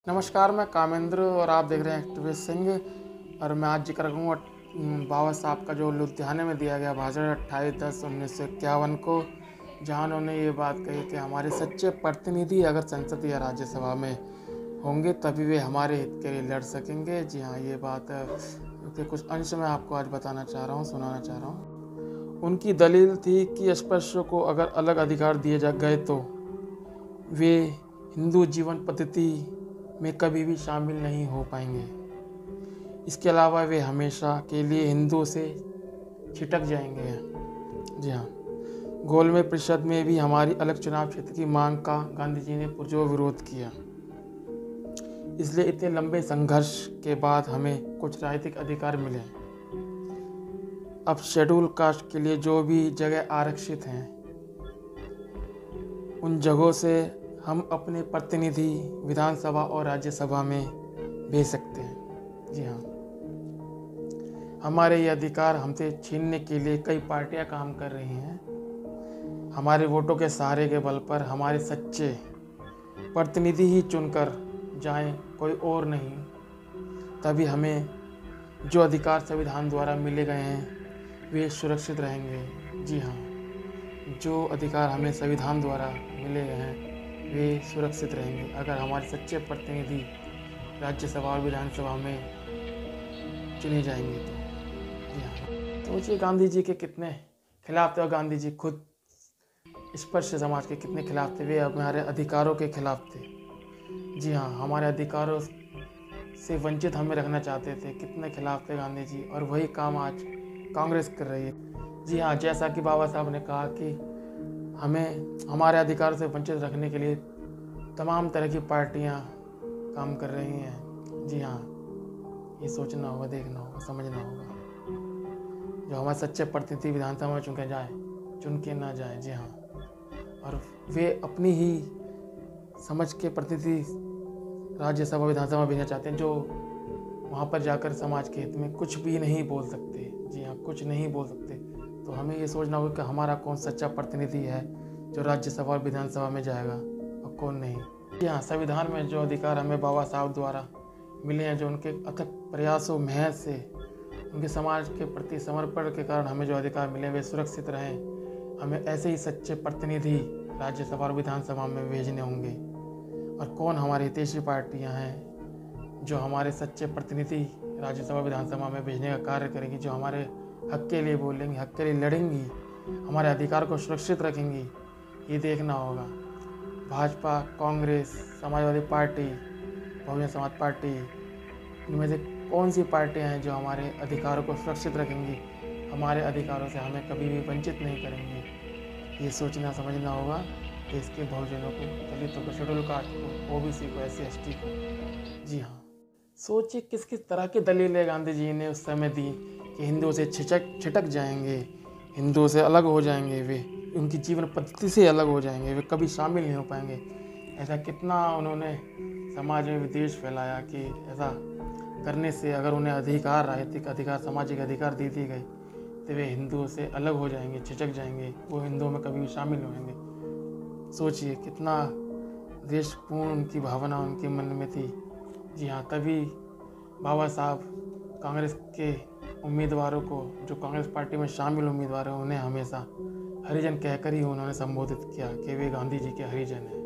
नमस्कार, मैं कामेंद्र और आप देख रहे हैं एक्टिविस्ट सिंह। और मैं आज जिक्र करूँगा बाबा साहब का जो लुधियाने में दिया गया भाषण 28/10/1951 को, जहाँ उन्होंने ये बात कही कि हमारे सच्चे प्रतिनिधि अगर संसद या राज्यसभा में होंगे तभी वे हमारे हित के लिए लड़ सकेंगे। जी हाँ, ये बात के कुछ अंश मैं आपको आज बताना चाह रहा हूँ, सुनाना चाह रहा हूँ। उनकी दलील थी कि अस्पृश्यों को अगर अलग अधिकार दिए जा गए तो वे हिंदू जीवन पद्धति में कभी भी शामिल नहीं हो पाएंगे। इसके अलावा वे हमेशा के लिए हिंदुओं से छिटक जाएंगे। जी हाँ, गोलमेज परिषद में भी हमारी अलग चुनाव क्षेत्र की मांग का गांधी जी ने पुरजोर विरोध किया। इसलिए इतने लंबे संघर्ष के बाद हमें कुछ राजनीतिक अधिकार मिले। अब शेड्यूल कास्ट के लिए जो भी जगह आरक्षित हैं उन जगहों से हम अपने प्रतिनिधि विधानसभा और राज्यसभा में भेज सकते हैं। जी हाँ, हमारे ये अधिकार हमसे छीनने के लिए कई पार्टियां काम कर रही हैं। हमारे वोटों के सहारे के बल पर हमारे सच्चे प्रतिनिधि ही चुनकर जाएं, कोई और नहीं। तभी हमें जो अधिकार संविधान द्वारा मिले गए हैं वे सुरक्षित रहेंगे। जी हाँ, जो अधिकार हमें संविधान द्वारा मिले गए हैं वे सुरक्षित रहेंगे अगर हमारे सच्चे प्रतिनिधि राज्यसभा और विधानसभा में चुने जाएंगे तो। जी हाँ, सोचिए गांधी जी के कितने खिलाफ थे और गांधी जी खुद स्पृश्य समाज के कितने खिलाफ थे। वे हमारे अधिकारों के खिलाफ थे। जी हाँ, हमारे अधिकारों से वंचित हमें रखना चाहते थे। कितने खिलाफ थे गांधी जी, और वही काम आज कांग्रेस कर रही है। जी हाँ, जैसा कि बाबा साहब ने कहा कि हमें हमारे अधिकार से वंचित रखने के लिए तमाम तरह की पार्टियां काम कर रही हैं। जी हाँ, ये सोचना होगा, देखना होगा, समझना होगा। जो हमारे सच्चे प्रतिनिधि विधानसभा में चुन के ना जाए। जी हाँ, और वे अपनी ही समझ के प्रतिनिधि राज्यसभा विधानसभा भेजना चाहते हैं, जो वहाँ पर जाकर समाज के हित में कुछ भी नहीं बोल सकते। जी हाँ, कुछ नहीं बोल सकते। तो हमें ये सोचना होगा कि हमारा कौन सच्चा प्रतिनिधि है जो राज्यसभा और विधानसभा में जाएगा और कौन नहीं। जी हाँ, संविधान में जो अधिकार हमें बाबा साहब द्वारा मिले हैं, जो उनके अथक प्रयासों मेहनत से उनके समाज के प्रति समर्पण के कारण हमें जो अधिकार मिले वे सुरक्षित रहें। हमें ऐसे ही सच्चे प्रतिनिधि राज्यसभा और विधानसभा में भेजने होंगे। और कौन हमारी हितैषी पार्टियाँ हैं जो हमारे सच्चे प्रतिनिधि राज्यसभा विधानसभा में भेजने का कार्य करेंगी, जो हमारे हक के लिए बोलेंगी, हक के लिए लड़ेंगी, हमारे अधिकार को सुरक्षित रखेंगी। ये देखना होगा। भाजपा, कांग्रेस, समाजवादी पार्टी, बहुजन समाज पार्टी, इनमें से कौन सी पार्टियां हैं जो हमारे अधिकारों को सुरक्षित रखेंगी, हमारे अधिकारों से हमें कभी भी वंचित नहीं करेंगी। ये सोचना समझना होगा कि इसके बहुजनों को, दलितों को, शेड्यूल कास्ट को, ओबीसी को, SC ST को। जी हाँ, सोचिए किस किस तरह की दलीलें गांधी जी ने उस समय दी कि हिंदुओं से छिटक जाएंगे, हिंदुओं से अलग हो जाएंगे, वे उनकी जीवन पद्धति से अलग हो जाएंगे, वे कभी शामिल नहीं हो पाएंगे। ऐसा कितना उन्होंने समाज में विद्वेष फैलाया कि ऐसा करने से अगर उन्हें अधिकार, राजनीतिक अधिकार, सामाजिक अधिकार दे दी गई तो वे हिंदुओं से अलग हो जाएंगे, छिटक जाएंगे, वो हिंदुओं में कभी भी शामिल नहीं होंगे। सोचिए कितना देशपूर्ण उनकी भावना उनके मन में थी। जी हाँ, तभी बाबा साहब कांग्रेस के उम्मीदवारों को, जो कांग्रेस पार्टी में शामिल उम्मीदवार हैं, उन्हें हमेशा हरिजन कहकर ही उन्होंने संबोधित किया कि वे गांधी जी के हरिजन हैं।